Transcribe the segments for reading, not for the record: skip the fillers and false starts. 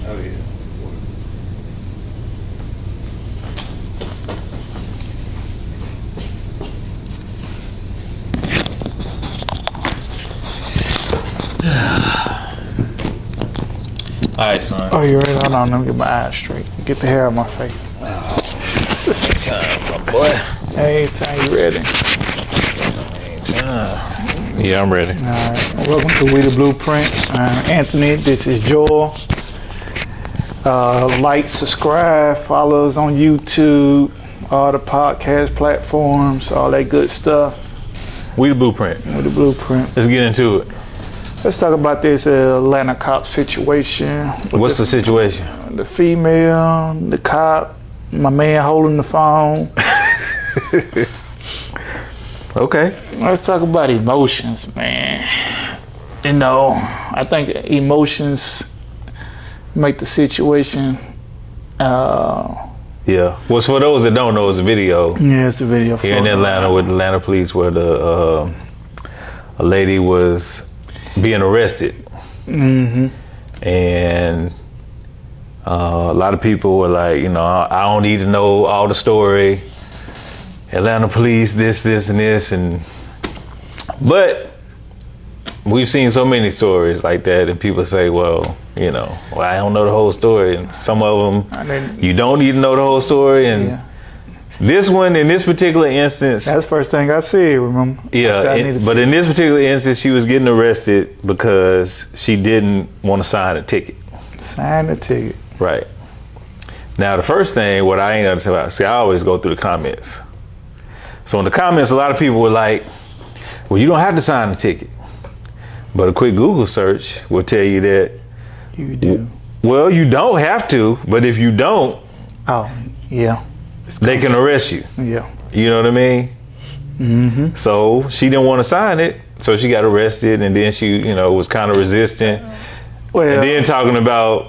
Oh yeah. All right, son. Oh, you ready? Hold on, let me get my eyes straight. Get the hair out of my face. Time, my boy. Anytime you ready. Time. Yeah, I'm ready. All right. Welcome to We the Blueprint. I'm Anthony. This is Joel. Like, subscribe, follow us on YouTube, all the podcast platforms, all that good stuff. We the Blueprint. We the Blueprint. Let's get into it. Let's talk about this Atlanta cop situation. What's the situation? The female, the cop, my man holding the phone. Okay. Let's talk about emotions, man. You know, I think emotions make the situation. Yeah. Well, for those that don't know, it's a video Yeah, it's a video. here in Atlanta with the Atlanta police where a lady was being arrested. Mm-hmm. And a lot of people were like, you know, I don't need to know all the story. Atlanta police, this, and this, but we've seen so many stories like that, and people say, well, you know, well, I don't know the whole story, and some of them you don't need to know the whole story, and Yeah. this one, in this particular instance, That's the first thing I see, remember? yeah, but in this particular instance, she was getting arrested because she didn't want to sign a ticket. Sign the ticket. Right. Now, the first thing, what I ain't gonna say about, see, I always go through the comments. So in the comments, a lot of people were like, well, you don't have to sign the ticket. But a quick Google search will tell you that, You do. well, you don't have to, but if you don't, Oh, yeah. they can arrest you. Yeah. You know what I mean? Mm-hmm. So she didn't want to sign it, so she got arrested, and then she, you know, was kind of resistant. Well, And then talking about,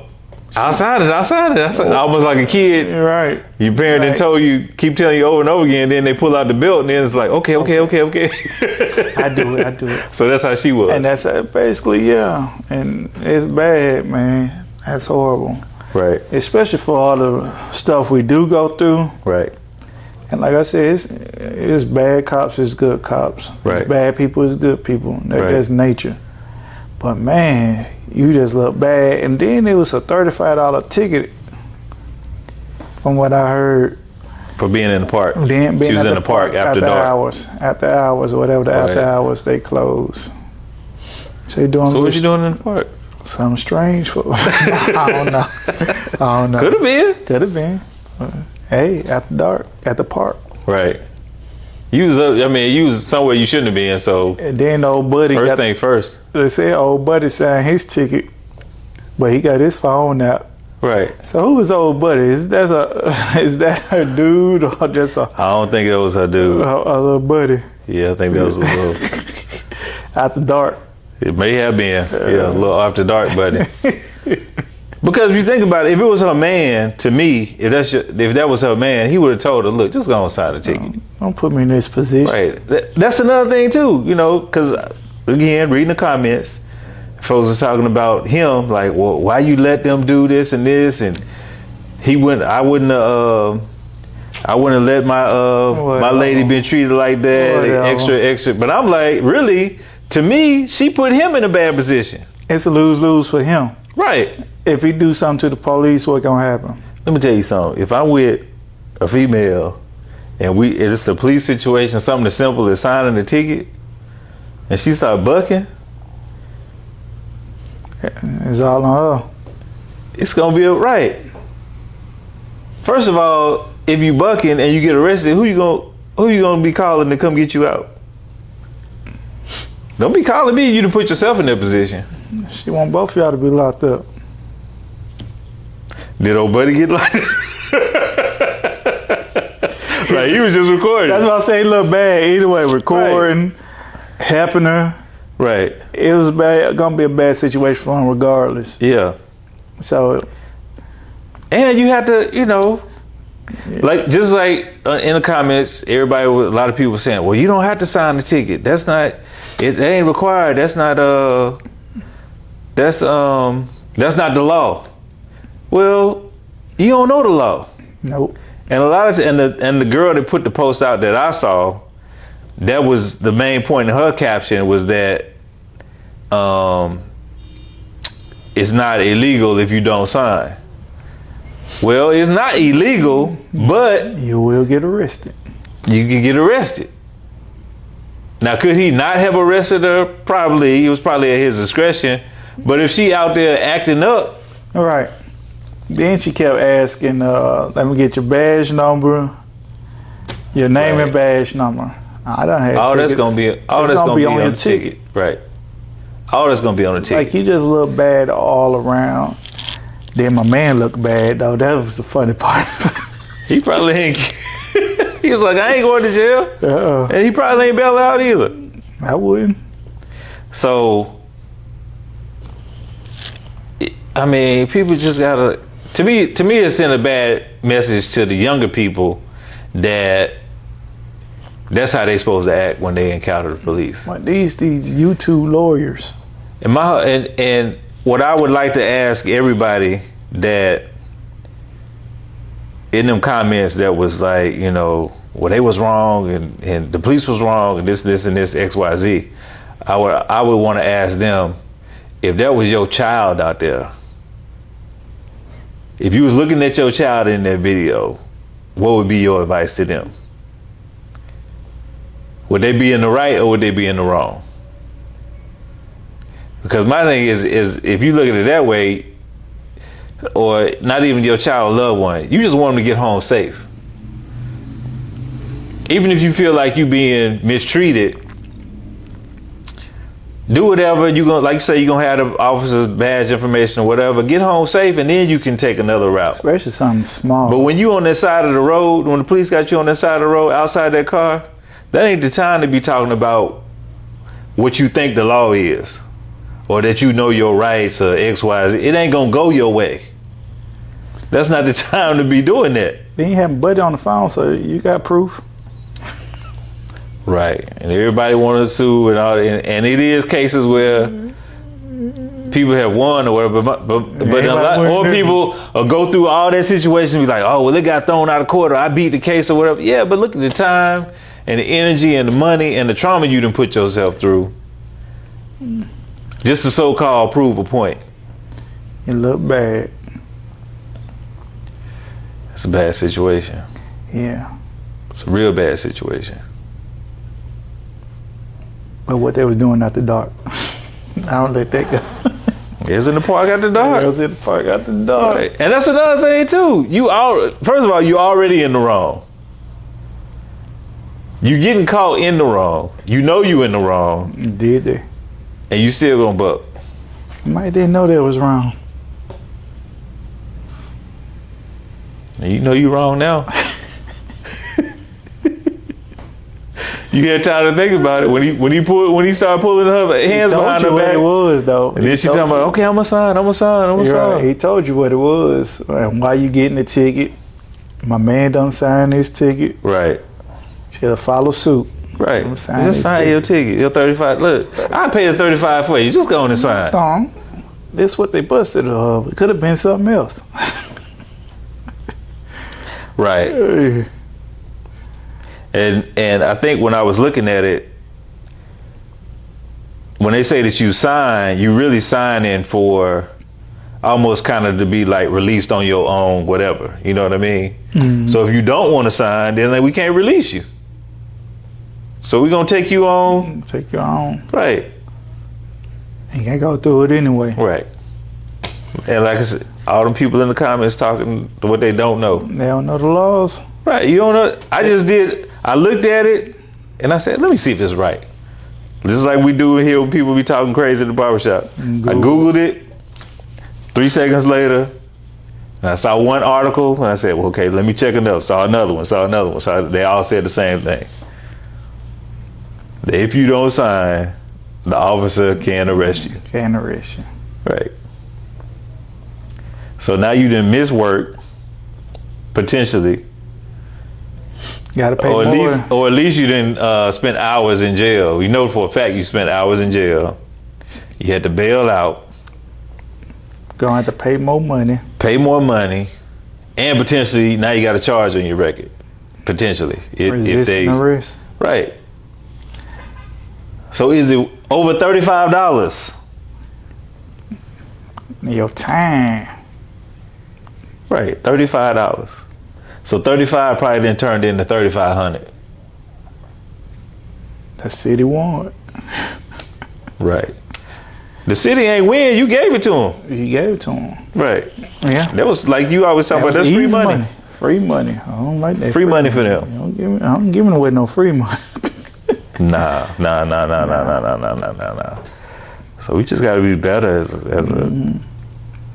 I'll sign it. Almost like a kid. you're right. Your parent Right. told you, keep telling you over and over again, then they pull out the belt, and then it's like, okay. I do it. So that's how she was. And that's basically, yeah. And it's bad, man. That's horrible. Right, Especially for all the stuff we do go through. right, And like I said, it's bad cops, it's good cops. Right. It's bad people, it's good people. Right. That's nature. But man, you just look bad. And then it was a $35 ticket, from what I heard. for being in the park. Then being She was at in the park after dark. After hours, or whatever. The Right. after hours they close. So they doing So what you doing in the park? something strange for. I don't know. Could have been. Could have been. Hey, after dark at the park. Right. You was somewhere you shouldn't have been. So And then old buddy first got. thing first. They said old buddy signed his ticket, but he got his phone out. Right. So who is old buddy? Is that a dude or just a I don't think that was her dude. little buddy Yeah, I think that was a little. after dark? It may have been. Yeah, a little after dark, buddy. Because if you think about it, if it was her man, to me, if that was her man, he would have told her, look, just go and sign the ticket. Don't put me in this position. Right. That's another thing too, you know, because again, reading the comments, folks was talking about him, like, well, why you let them do this, and I wouldn't have let my lady been treated like that, Whatever. extra. But I'm like, really, to me, she put him in a bad position. It's a lose-lose for him. Right. If he do something to the police, what gonna happen? Let me tell you something. If I'm with a female and it's a police situation, something as simple as signing a ticket, and she start bucking, It's all on her. it's gonna be right. First of all, if you bucking and you get arrested, who you gonna be calling to come get you out? Don't be calling me. You to put yourself in that position. She want both of y'all to be locked up. Did old buddy get locked? Right, he was just recording. That's why I say look bad. Either way, recording, helping her. Right. It was gonna be a bad situation for him regardless. Yeah. So And you have to, you know, like just like in the comments, a lot of people saying, "Well, you don't have to sign the ticket. That's not. It ain't required. That's not. That's not the law." Well, you don't know the law. Nope. And a lot of and the girl that put the post out that I saw, that was the main point in her caption was that it's not illegal if you don't sign. Well, it's not illegal, but You will get arrested. you can get arrested. Now, could he not have arrested her? Probably. It was probably at his discretion. But if she out there acting up, All right. Then she kept asking, let me get your badge number, your name Right. and badge number. I don't have all tickets. that's gonna be It's gonna be on on your the ticket. Right. All that's gonna be on the ticket. Like, you just look bad all around. Then my man looked bad, though. That was the funny part. He probably ain't. He was like, I ain't going to jail, and he probably ain't bail out either. I wouldn't. So, I mean, people just gotta. To me, it sent a bad message to the younger people that that's how they supposed to act when they encounter the police. Like these YouTube lawyers. And what I would like to ask everybody that in them comments that was like, you know, well, they was wrong and the police was wrong and this and this XYZ. I would want to ask them, if that was your child out there, if you was looking at your child in that video, what would be your advice to them? Would they be in the right or would they be in the wrong? Because my thing is if you look at it that way, or not even your child or loved one, you just want them to get home safe. Even if you feel like you being mistreated, do whatever you gonna, like you say, you're gonna have the officer's badge information or whatever, get home safe, and then you can take another route. Especially something small. But when you on that side of the road, when the police got you on that side of the road outside that car, that ain't the time to be talking about what you think the law is, or that you know your rights or X, Y, Z. It ain't gonna go your way. That's not the time to be doing that. Then you have Buddy on the phone, so you got proof. Right, and everybody wanted to sue and all that, and it is cases where people have won or whatever, but a lot more people go through all that situation and be like, oh, well, it got thrown out of court or I beat the case or whatever. Yeah, but look at the time and the energy and the money and the trauma you done put yourself through just to so-called prove a point. It look bad. It's a bad situation. Yeah. It's a real bad situation. But what they was doing after dark, I don't let that go. It's in the park after It dark. was in the park after dark. Right. And that's another thing too. First of all, you already in the wrong. You getting caught in the wrong. You know you in the wrong, Did they? and you still gonna buck. Might didn't know that was wrong. And you know you wrong now. You had time to think about it when he started pulling her hands behind her what back. it was though. And then she talking about, okay, I'm gonna sign. Right. He told you what it was and why you getting the ticket. My man done signed this ticket. Right. Should have followed suit. Right. I'm signing Just this sign your ticket. Your 35. Look, I paid the 35 for you. Just go on and sign. Song. This what they busted her of. It could have been something else. Right. Hey. And I think when I was looking at it, when they say that you sign, you really sign in for almost kind of to be like released on your own, whatever. You know what I mean? Mm-hmm. So if you don't want to sign, then like, we can't release you. So we're going to take you on. Take your own. Right. You can't go through it anyway. Right. And like I said, all them people in the comments talking what they don't know. They don't know the laws. Right. You don't know. I looked at it and I said, let me see if it's right. This is like we do here when people be talking crazy at the barbershop. I Googled it. 3 seconds later, and I saw one article and I said, well, okay, let me check another. Saw another one. So they all said the same thing. That if you don't sign, the officer can arrest you. Can't arrest you. Right. So now you didn't miss work, potentially. Gotta pay Or more. at least you didn't spend hours in jail. You know for a fact you spent hours in jail. You had to bail out. Gonna have to pay more money. Pay more money, and potentially now you got a charge on your record. Potentially, Resisting arrest. Right. So is it over $35? Your time. Right, $35. So 35 probably then turned into 3,500. The city won it. Right. The city ain't win. You gave it to them. You gave it to them. Right. Yeah. That was like you always talk about. That's free easy money. Free money. I don't like that. Free money for them. I'm giving away no free money. Nah. So we just got to be better as a.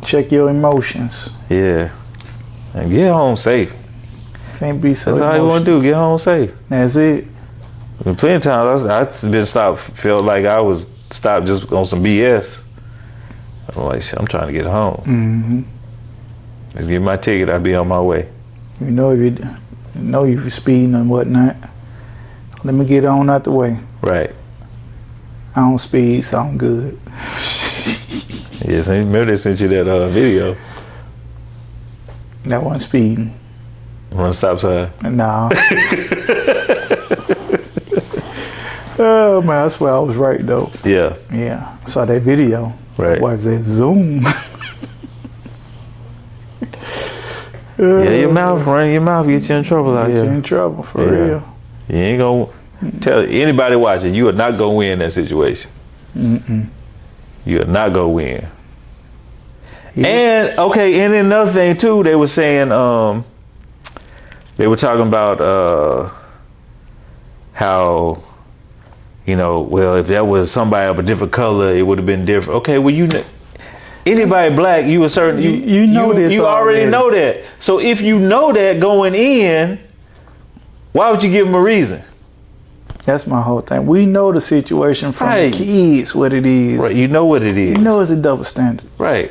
Check your emotions. Yeah. And get home safe. Can't be so. That's all you want to do. Get home safe. That's it. And plenty of times I've been stopped. Felt like I was stopped just on some BS. I'm like, shit, I'm trying to get home. Mm-hmm. Just give me my ticket. I'll be on my way. You know if you're speeding and whatnot. Let me get on out the way. Right. I don't speed, so I'm good. Yes, remember they sent you that video That wasn't speeding. on the stop sign. Nah. Oh man, I swear I was right though. Yeah. Yeah, I saw that video. Right. Watch that Zoom. Yeah, your mouth get you in trouble out Get you here. in trouble for Yeah. real. You ain't gonna tell anybody watching. You are not gonna win that situation. Mm-mm. You are not gonna win. Yeah. And okay, and another thing too, they were saying they were talking about how, you know, well, if that was somebody of a different color, it would have been different. Okay, well, anybody black, you a certain You know this you already already. know that. So if you know that going in, why would you give them a reason? That's my whole thing. We know the situation from Right. the kids, what it is. Right, you know what it is. You know it's a double standard. Right.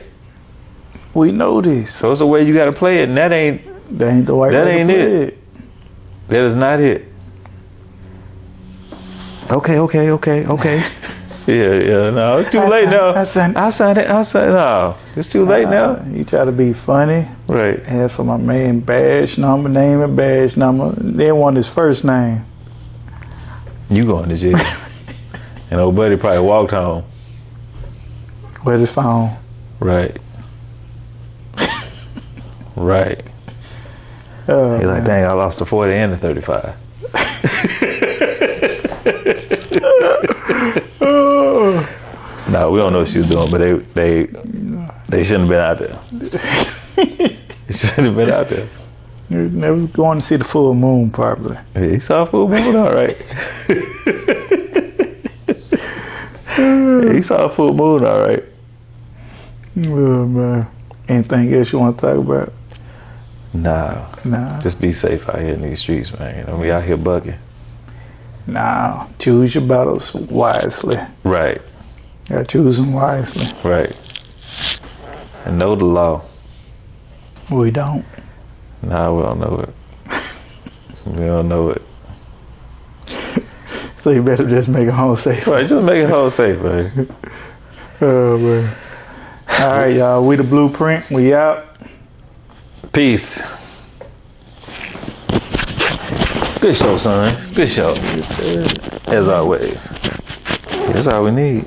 We know this. So it's the way you got to play it, and that ain't That ain't the right That way to ain't play it. That is not it. Okay. yeah. No, it's too late now. I signed it. I signed it. No, it's too late now. You try to be funny. Right. Ask for my man badge number, name and badge number. They want his first name. You going to jail. And old buddy probably walked home. Where's his phone? Right. Right. Oh, He's like, man. dang, I lost the 40 and the 35. No, we don't know what she was doing, but they shouldn't have been out there. They shouldn't have been out there. You're never going to see the full moon, probably. Hey, he saw full moon, all right. He saw a full moon, all right. Oh, man. Anything else you want to talk about? Nah. Just be safe out here in these streets, man. You know, we out here bugging. Nah. Choose your battles wisely. Right. Gotta choose them wisely. Right. And know the law. We don't. Nah, we don't know it. We don't know it. So you better just make it home safe. Right, just make it whole safe, man. Oh, man. All right, y'all. We the Blueprint. We out. Peace. Good show, son. Good show. As always. That's all we need.